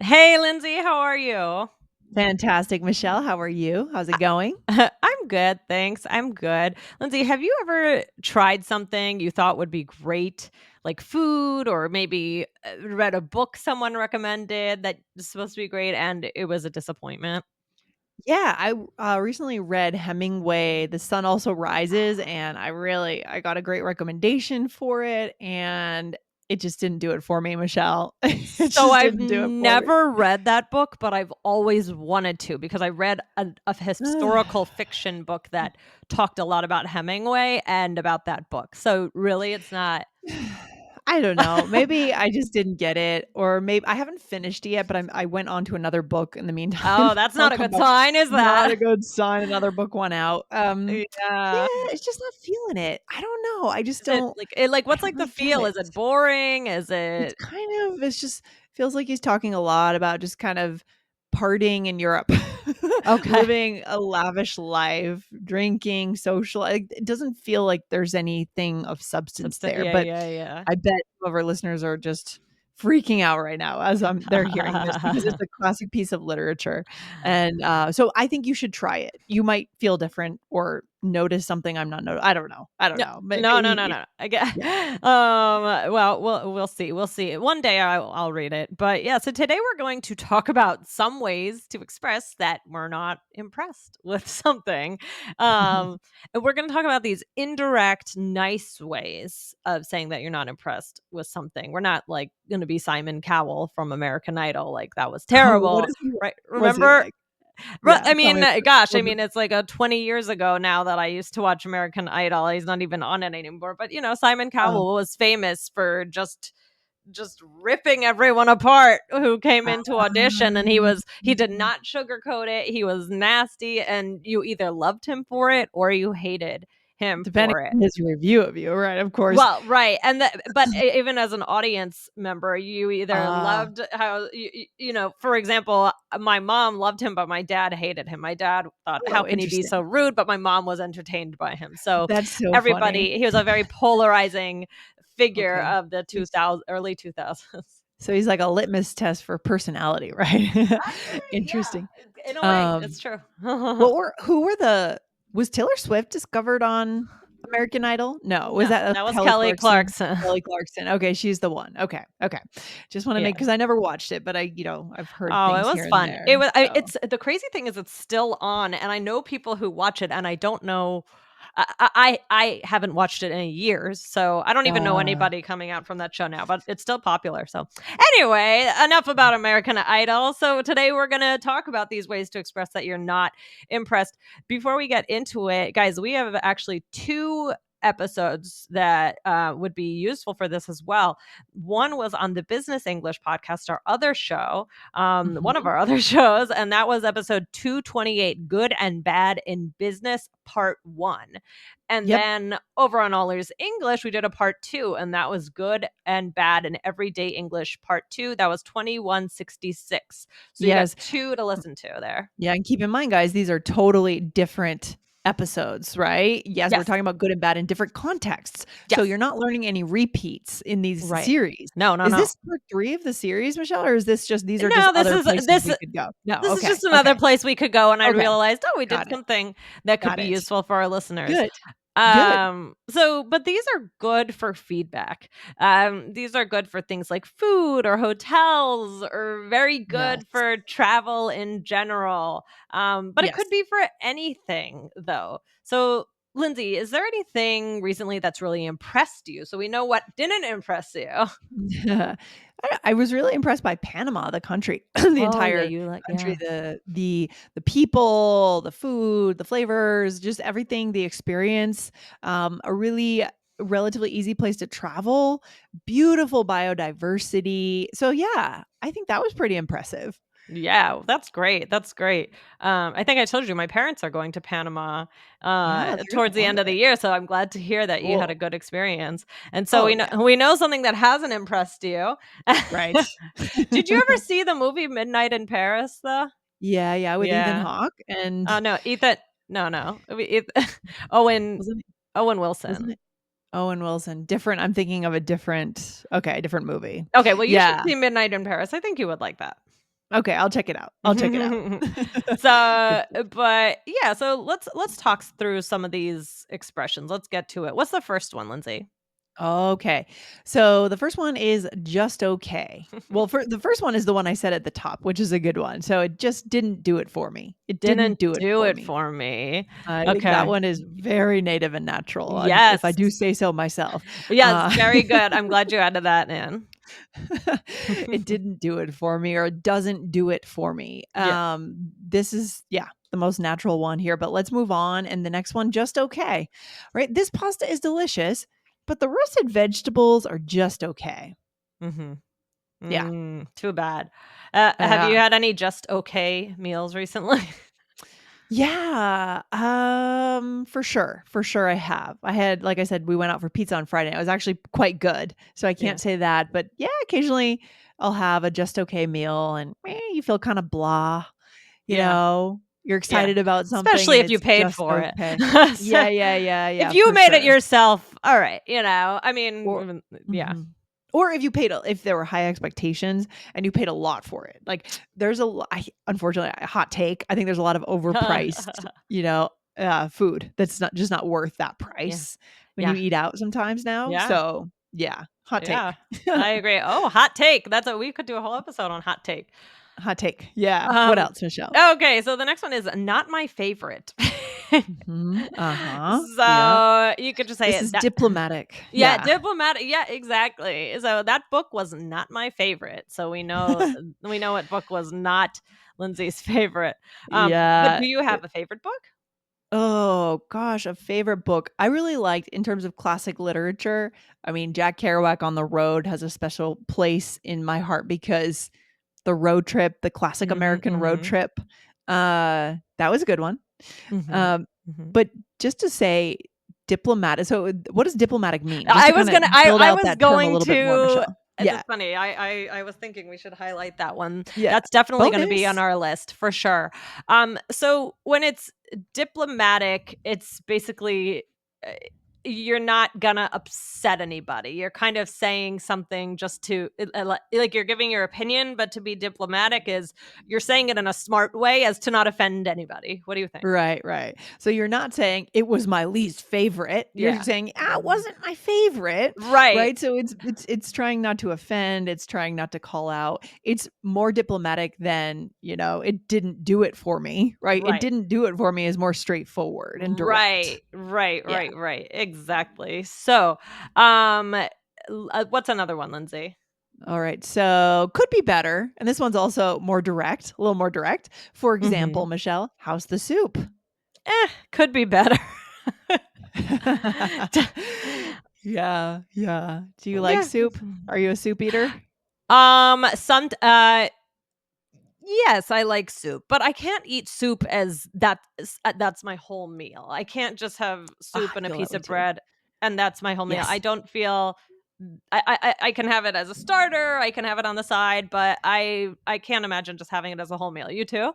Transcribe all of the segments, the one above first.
Hey, Lindsay, how are you? Fantastic. Michelle, how are you? How's it going? I'm good, thanks. I'm good. Lindsay, have you ever tried something you thought would be great, like food, or maybe read a book someone recommended that was supposed to be great and it was a disappointment? Yeah, I recently read Hemingway, The Sun Also Rises, and I got a great recommendation for it, and it just didn't do it for me, Michelle. It So just I've didn't do it for me. never read that book, but I've always wanted to because I read a historical fiction book that talked a lot about Hemingway and about that book. So really, it's not. I don't know. Maybe I just didn't get it, or maybe I haven't finished it yet, but I went on to another book in the meantime. Oh, that's I'll not a come good back. sign, is Not a that? good sign. Another book went out. Yeah. Yeah, it's just not feeling it. I don't know. I just Is it don't. what's, I don't like, the really get feel? it. Is it boring? Is It's it it's just feels like he's talking a lot about just kind of partying in Europe, okay. living a lavish life, drinking, social. It doesn't feel like there's anything of substance there. Yeah, But yeah, yeah. I bet some of our listeners are just freaking out right now as they're hearing this because it's a classic piece of literature. And so I think you should try it. You might feel different or notice something I'm not I don't know. I don't No, know. no, no, Maybe no, no. I get yeah. well, we'll see. We'll see. One day I'll read it. But yeah, so today we're going to talk about some ways to express that we're not impressed with something. And we're going to talk about these indirect, nice ways of saying that you're not impressed with something. We're not like going to be Simon Cowell from American Idol, like that was Oh, terrible, right? what's he Remember like? I Yeah, tell mean, me about it. gosh, I Was it mean, it's like 20 years ago now that I used to watch American Idol. He's not even on it anymore. But Simon oh, Cowell was famous for just ripping everyone apart who came into audition, and he did um, not sugarcoat it. He was nasty, and you either loved him for it or you hated him depending for it. on his review of you, right, of course. Well, right, and but even as an audience member, you either Ah, loved how for example, my mom loved him, but my dad hated him. My dad thought, "How oh, can he be interesting. so rude?" But my mom was entertained by him. So That's so funny. everybody, he was a very polarizing figure Okay. of the He's 2000 early 2000s. so he's like a litmus test for personality, right? Actually, Interesting. yeah, in a way, Um, it's true. who were the was Taylor Swift discovered on American Idol? No, was No, that that was Kelly Kelly Clarkson? Clarkson. Kelly Clarkson. Okay, she's the one. Okay, okay. Just wanna make Yeah. because I never watched it, but I've heard Oh, it things was here and fun. there, It was I so it's the crazy thing is it's still on, and I know people who watch it, and I don't know I haven't watched it in years, so I don't even know uh anybody coming out from that show now, but it's still popular, so anyway, enough about American Idol. So today we're gonna talk about these ways to express that you're not impressed. Before we get into it, guys, we have actually 2 episodes that, would be useful for this as well. One was on the Business English podcast, our other show, one of Mhm. our other shows, and that was episode 228, Good and Bad in Business, Part 1. And Yep. then over on All Ears English, we did a part 2, and that was Good and Bad in Everyday English, Part 2. That was 2166. So you got Yes. 2 to listen to there. Yeah, and keep in mind, guys, these are totally different episodes, right? Yes, we're Yes. talking about good and bad in different contexts. So Yes. you're not learning any repeats in these Right. series. No, no, Is no. this part 3 of the series, Michelle, or is this just these are just No, other places we could go? No, this is okay, just another okay, place we could go, and I okay. realized, oh, we did Got it, something that could got be it. useful for our listeners. Good, good. But these are good for feedback. These are good for things like food or hotels, or very Yes, good for travel in general. But it could yes. be for anything, though. So, Lindsay, is there anything recently that's really impressed you? So we know what didn't impress you. I was really impressed by Panama, the country, the Oh yeah, entire you like country, yeah. the people, the food, the flavors, just everything, the experience. A really relatively easy place to travel, beautiful biodiversity. So yeah, I think that was pretty impressive. Yeah, that's great. That's great. I think I told you my parents are going to Panama Yeah, they're gonna towards the love end of the it. year, so I'm glad to hear that you had a Cool. good experience. And so Oh yeah, we know something that hasn't impressed you. right. Did you ever see the movie Midnight in Paris though? Yeah, yeah, with Ethan Yeah. Hawke Oh and no, Ethan. No, no. Owen wasn't it, Owen wasn't Wilson. it Owen Wilson? Different. I'm thinking of a different. Okay, different movie. Okay, well you should Yeah. see Midnight in Paris. I think you would like that. Okay, I'll check it out. I'll check it out. Good. So, but yeah, so let's talk through some of these expressions. Let's get to it. What's the first one, Lindsay? Okay. So the first one is just okay. Well, for the first one is the one I said at the top, which is a good one. So it just didn't do it for me. It didn't Didn't do it do for it me. for me. I think that Okay. one is very native and natural, if I Yes. do say so myself. Yes, Uh, very good. I'm glad you added that in. it didn't do it for me, or it doesn't do it for me. Yeah. This is, yeah, the most natural one here, but let's move on. And the next one, just okay. Right? This pasta is delicious, but the roasted vegetables are just okay. Mhm. Yeah. Too bad. Have you Yeah. had any just okay meals recently? Yeah, for sure, for sure I have. I had, like I said, we went out for pizza on Friday. It was actually quite good, so I Yeah. can't say that, but yeah, occasionally I'll have a just okay meal and, you feel kinda blah, Yeah. you're Yeah. excited about something Especially and if you it's paid just for it. okay. So, Yeah, yeah, yeah, if yeah, you for made it sure. yourself, all right, I mean, Or yeah. mhm. Or if you paid a if there were high expectations and you paid a lot for it. Like, there's a lo I unfortunately, a hot take, I think there's a lot of overpriced, food that's not worth that Yeah. price when you Yeah. eat out sometimes now. Yeah. So, yeah, hot Yeah. take. I agree. Oh, hot take. That's what we could do a whole episode on hot take. Hot take. Yeah. What Um, else, Michelle? okay, so the next one is not my favorite. Mhm. Uh-huh. Yeah. So, you could just say This it is that diplomatic. yeah, Yeah. diplomatic yeah, exactly. So, that book was not my favorite, so we know what book was not Lindsay's favorite. But Yeah. do you have a favorite book? Oh gosh, a favorite book. I really liked in terms of classic literature. I mean, Jack Kerouac on the Road has a special place in my heart because the road trip, the classic Mhm, American road mhm, trip, that was a good one. mhm, Um, mhm. but just to say diplomatic. So, what does diplomatic mean? Just I to was kind of gonna build I out was that term a going little bit more, to Michelle. that's Yeah, funny. I was thinking we should highlight that one. yeah. That's definitely gonna be on Bonus. our list for sure. So when it's diplomatic, it's basically, uh, you're not gonna upset anybody. You're kind of saying something just to like, you're giving your opinion, but to be diplomatic is you're saying it in a smart way as to not offend anybody. What do you think? Right, right. So you're not saying it was my least favorite. You're Yeah. saying, "Ah, it wasn't my favorite." Right. Right? So it's trying not to offend, it's trying not to call out. It's more diplomatic than, "It didn't do it for me." Right? "It Right. didn't do it for me" is more straightforward and direct. Right, right, Yeah. right, right. Exactly. So, what's another one, Lindsay? All right. So could be better. And this one's also more direct, a little more direct. For example, Mhm. Michelle, how's the soup? Could be better. Yeah, yeah. Do you like Yeah. soup? Are you a soup eater? Some yes, I like soup, but I can't eat soup as that's my whole meal. I can't just have Ah, soup I and a feel that piece way of too. bread and that's my whole meal. I Yes. don't feel I can have it as a starter, I can have it on the side, but I can't imagine just having it as a whole meal. You too?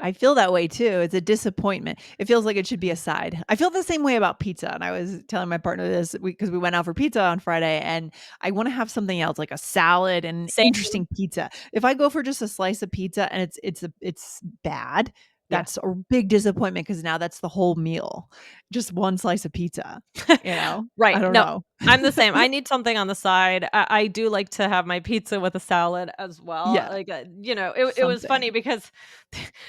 I feel that way too. It's a disappointment. It feels like it should be a side. I feel the same way about pizza. And I was telling my partner this because we went out for pizza on Friday and I want to have something else like a salad and an Same. interesting pizza. If I go for just a slice of pizza and it's bad, Yeah. that's a big disappointment because now that's the whole meal. Just one slice of pizza, I Right. don't No, know. I'm the same. I need something on the side. I do like to have my pizza with a salad as well. Yeah, Like, it was funny something. because,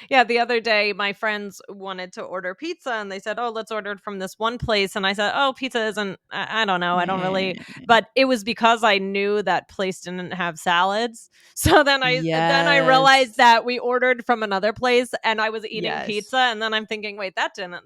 yeah, the other day my friends wanted to order pizza and they said, "Oh, let's order it from this one place." And I said, "Oh, pizza isn't. I don't know. I don't really." Eh, But it was because I knew that place didn't have salads. So then I realized yes. that we ordered from another place and I was eating Yes. pizza, and then I'm thinking, wait, that didn't.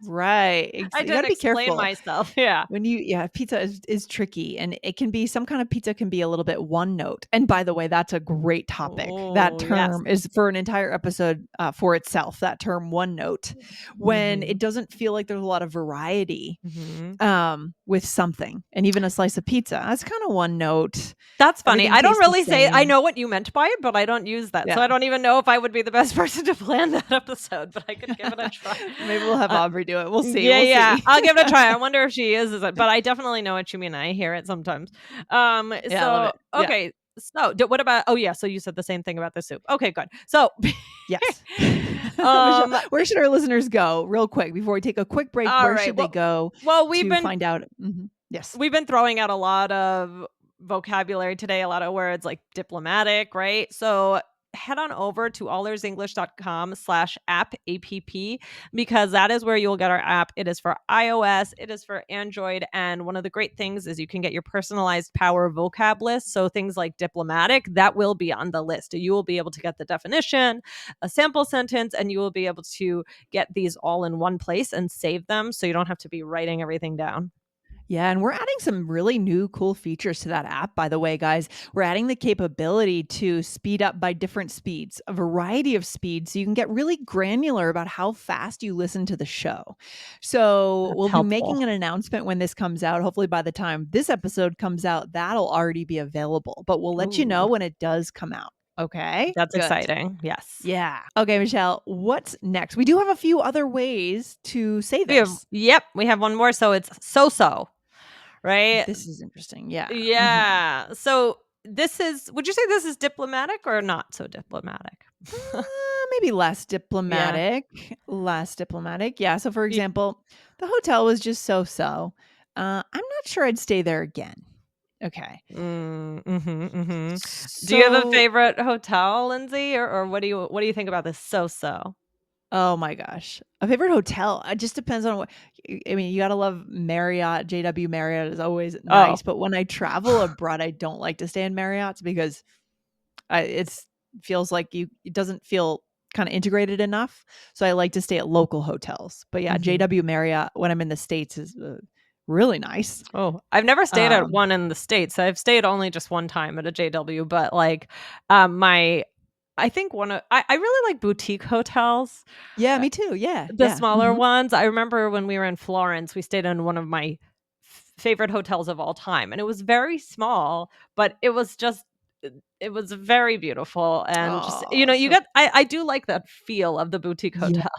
Right. I You got didn't to be explain careful. myself. Yeah. When yeah, pizza is tricky and it can be some kind of pizza can be a little bit one note. And by the way, that's a great topic. That Oh, yes. term is for an entire episode for itself. That term one note when it Mhm. doesn't feel like there's a lot of variety Mhm. with something and even a slice of pizza. That's kind of one note. That's funny. Everything I don't tastes the really say I same. know what you meant by it, but I don't use that. So Yeah. I don't even know if I would be the best person to plan that episode, but I could give it a try. Maybe we'll have Uh, Aubrey do it. We'll see. yeah, We'll yeah. see. I'll give it a try. I wonder if she is it, but I definitely know what you mean. I hear it sometimes. Yeah, I love So it. Yeah. okay. So, what about oh, yeah, so you said the same thing about the soup. Okay, good. So, Yes. Michelle, um, where should our listeners go real quick before we take a quick break? all Where right. should they go Well, to find out? Yes. we've been throwing out a lot of vocabulary today, a lot of words like diplomatic, right? So head on over to allearsenglish.com/app, because that is where you'll get our app. It is for iOS, it is for Android. And one of the great things is you can get your personalized power vocab list. So things like diplomatic, that will be on the list. You will be able to get the definition, a sample sentence, and you will be able to get these all in one place and save them so you don't have to be writing everything down. Yeah, and we're adding some really new cool features to that app, by the way, guys. We're adding the capability to speed up by different speeds, a variety of speeds, so you can get really granular about how fast you listen to the show. So That's we'll be helpful. making an announcement when this comes out. Hopefully, by the time this episode comes out, that'll already be available, but we'll let you know Ooh. when it does come out. Okay, That's good. exciting, yes. Yeah. Okay, Michelle, what's next? We do have a few other ways to say this. We have one more, so it's so-so, right? This is interesting. Yeah. Mhm. Yeah, so this is would you say this is diplomatic or not so diplomatic? Maybe less Yeah. diplomatic, less diplomatic. Yeah, so for Ye example, the hotel was just so-so. I'm not sure I'd stay there again. Okay. mhm, mhm. Do you have a So, favorite hotel, Lindsay, or what do you think about this so-so? oh my gosh, a favorite hotel, it just depends on what I mean, you gotta love Marriott, JW Marriott is always Oh. nice, but when I travel abroad, I don't like to stay in Marriotts because it's feels like it doesn't feel kinda integrated enough, so I like to stay at local hotels. But yeah, Mhm. JW Marriott when I'm in the States is, really nice. Oh, I've never stayed at Um one in the States. I've stayed only just one time at a JW, but, like, my I think one of I really like boutique hotels. Yeah, Uh, me too, yeah, the yeah, smaller mhm. ones, I remember when we were in Florence, we stayed in one of my favorite hotels of all time, and it was very small, but it was just it was very beautiful and just Oh, you so get I do like that feel of the boutique yeah, hotel.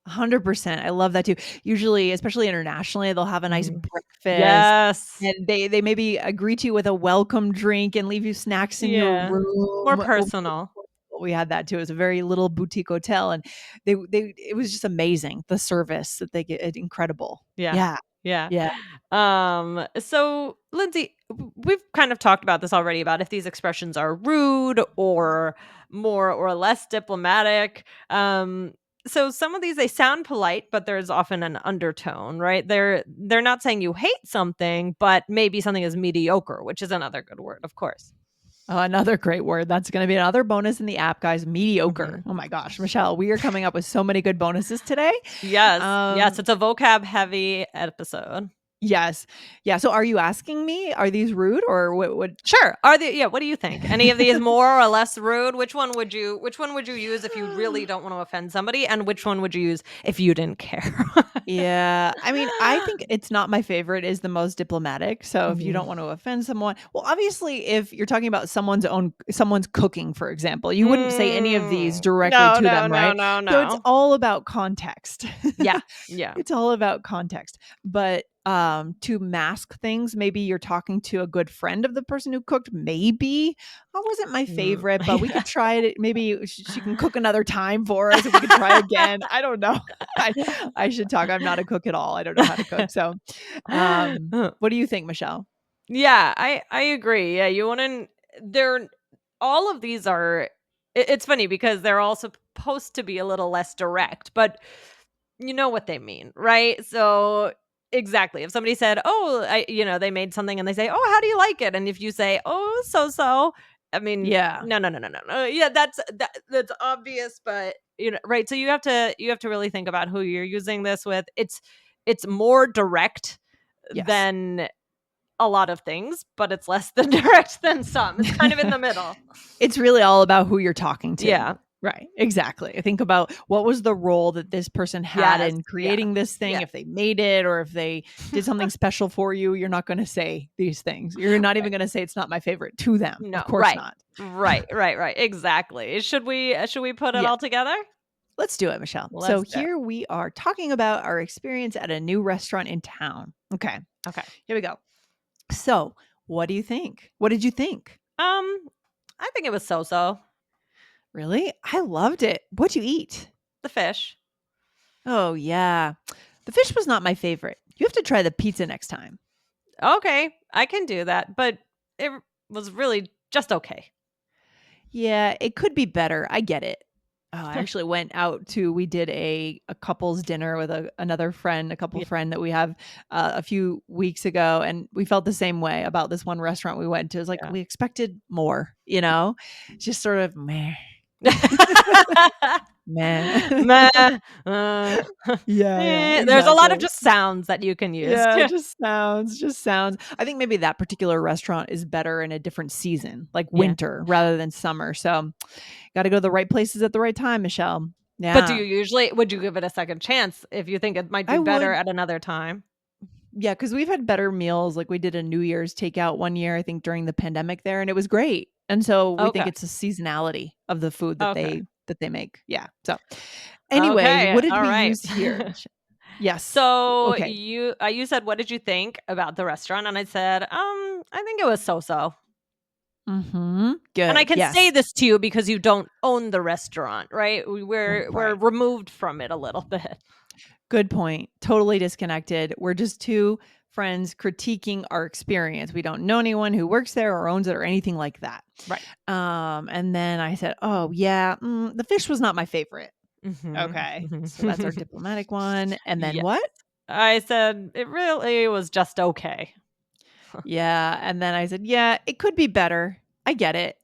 100%, I love that too. Usually, especially internationally, they'll have a nice Mhm. breakfast, Yes. and they maybe greet you with a welcome drink and leave you snacks in your Yeah. More room. personal. We had that too. It was a very little boutique hotel, and they it was just amazing, the service that they get incredible. Yeah. Yeah, Yeah. yeah. So Lindsay, we've kind of talked about this already about if these expressions are rude or more or less diplomatic. So some of these they sound polite, but there's often an undertone, right? They're not saying you hate something, but maybe something is mediocre, which is another good word, of course. Oh, another great word. That's gonna be another bonus in the app, guys, mediocre. Mhm. Oh my gosh, Michelle, we are coming up with so many good bonuses today. Yes. Yes, Um, it's a vocab heavy episode. yes. Yeah, so are you asking me, are these rude or what Sure. Are they yeah, what do you think? Any of these more or less rude? Which one would you use if you really don't want to offend somebody, and which one would you use if you didn't care? Yeah, I mean, I think it's not my favorite is the most diplomatic, so if you Mhm. don't want to offend someone well, obviously, if you're talking about someone's cooking, for example, you wouldn't say any of these directly No, to no, them, no, right? no, So it's no. all about context. Yeah. Yeah. It's all about context, but, to mask things, maybe you're talking to a good friend of the person who cooked, maybe. That wasn't my Mm, favorite, but we yeah. could try it maybe she can cook another time for us, and we could try again. I don't know. I I should talk. I'm not a cook at all. I don't know how to cook. So, what do you think, Michelle? Yeah, I agree. Yeah, you wouldn't they're all of these are it's funny because they're all supposed to be a little less direct, but you know what they mean, right? So exactly. If somebody said, "Oh, they made something," and they say, "Oh, how do you like it?" And if you say, "Oh, so-so," I mean, Yeah. no, no, no, no, no, no. Yeah, that's obvious, but right. So you have to really think about who you're using this with. It's more direct Yes. than a lot of things, but it's less than direct than some. It's kind of in the middle. It's really all about who you're talking to. Yeah. Right. Exactly. Think about what was the role that this person had Yes. in Yeah. creating this thing. Yeah. If they made it or if they did something special for you, you're not going to say these things. You're not even Right. going to say it's not my favorite to them. Of No. course Right. not. Right. Exactly. Should we put it Yeah. all together? Let's do it, Michelle. So Let's do it. here we are talking about our experience at a new restaurant in town. Okay. Okay. Here we go. So, what do you think? What did you think? I think it was so-so. Really? I loved it. What'd you eat? The fish. Oh, yeah. The fish was not my favorite. You have to try the pizza next time. Okay, I can do that, but it was really just okay. Yeah, it could be better. I get it. Oh, I actually went out to we did a couple's dinner with another friend, a couple Yeah, friend that we have a few weeks ago, and we felt the same way about this one restaurant we went to. It's like yeah. we expected more, you know? Just sort of meh, meh. Meh, uh, Yeah, there's a lot of exactly. just sounds that you can use. Yeah, just sounds. I think maybe that particular restaurant is better in a different season, like Yeah. winter rather than summer. So, gotta go to the right places at the right time, Michelle. But do Yeah. you usually would you give it a second chance if you think it might be I better would at another time? yeah, because 'cause we've had better meals, like, we did a New Year's takeout one year, I think, during the pandemic there, and it was great. And so, we think Okay. it's a seasonality of the food that Okay. they make. Yeah. So, anyways, Okay, what did we alright. use here, Mich Yes. So, Okay. you said, "What did you think about the restaurant?" And I said, I think it was so-so." Mhm. And I Good. can say Yes. this to you because you don't own the restaurant, right? We're Right. removed from it a little bit. Good point. Totally disconnected. We're just 2 friends critiquing our experience. We don't know anyone who works there or owns it or anything like that. Right. And then I said, "Oh, yeah, the fish was not my favorite." Mhm. Okay. So that's our diplomatic one. And then Yes. what? I said, "It really was just okay." Yeah. And then I said, "Yeah, it could be better. I get it."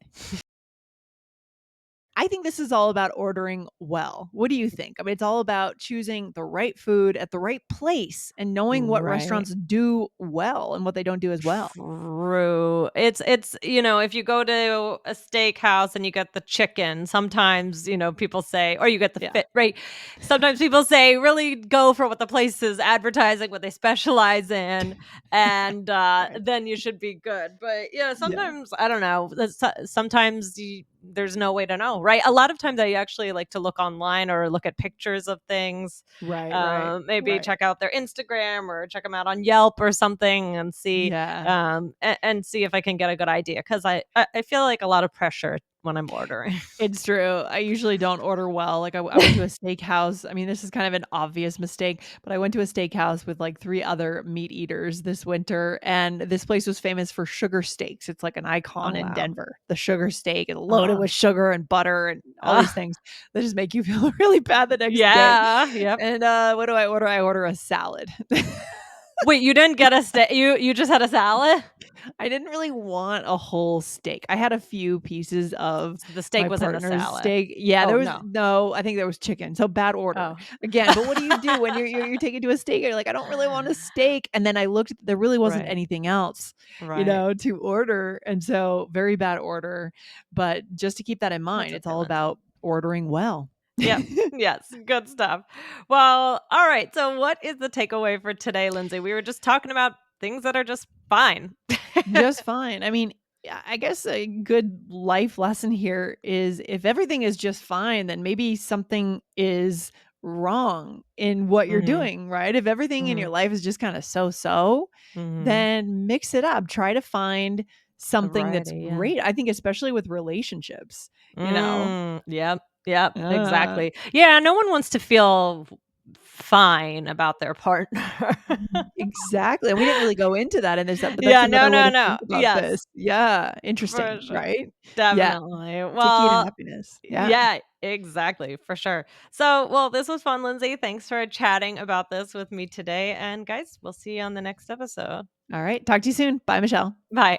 I think this is all about ordering well. What do you think? I mean, it's all about choosing the right food at the right place and knowing what Right. restaurants do well and what they don't do as well. True. It's if you go to a steakhouse and you get the chicken, sometimes, people say or you get the Yeah. fit right? Sometimes people say, "Really go for what the place is advertising, what they specialize in, and, Right. then you should be good." But, yeah, Yeah. sometimes, I don't know, sometimes there's no way to know, right? A lot of times I actually like to look online or look at pictures of things, Right, right, maybe right. check out their Instagram or check them out on Yelp or something and see Yeah. and see if I can get a good idea because I feel like a lot of pressure when I'm ordering. It's true. I usually don't order well. Like I went to a steakhouse. I mean, this is kind of an obvious mistake, but I went to a steakhouse with like 3 other meat eaters this winter, and this place was famous for sugar steaks. It's like an Oh icon in wow. Denver. The sugar steak is loaded Uh, with sugar and butter and all uh, these things that just make you feel really bad the next day. yeah. Yep. And what do I order? I order a salad. Wait, you didn't get a steak? You just had a salad? I didn't really want a whole steak. I had a few pieces of So the my steak was in the partner's salad. steak. Yeah, Oh there was no. no, I think there was chicken. So bad order. Oh. Again, but what do you do when you're taken to a steak? You're like, I don't really want a steak. And then I looked, there really wasn't Right. anything else, Right. to order. And so very bad order. But just to keep that in That's mind, it's okay all then. about ordering well. Yep. Yes, good stuff. Well, all right. So what is the takeaway for today, Lindsay? We were just talking about things that are just fine. Just fine. I mean, yeah, I guess a good life lesson here is if everything is just fine, then maybe something is wrong in what you're Mhm, doing, right? If everything in your mhm, life is just kind of so so, mhm. then mix it up. Try to find A something that's variety, yeah. great. I think, especially with relationships, you know? Yep, yep, Uh, exactly. Yeah, no one wants to feel fine about their partner. exactly. And we didn't really go into that in this, but that's Yeah, no, another way no, to no. think about Yes, this. Yeah. for Interesting, sure. right? Yeah. Definitely. The key to Well, happiness. Yeah. yeah, exactly, for sure. So, well, this was fun, Lindsay. Thanks for chatting about this with me today, and guys, we'll see you on the next episode. All right. Talk to you soon. Bye, Michelle. Bye.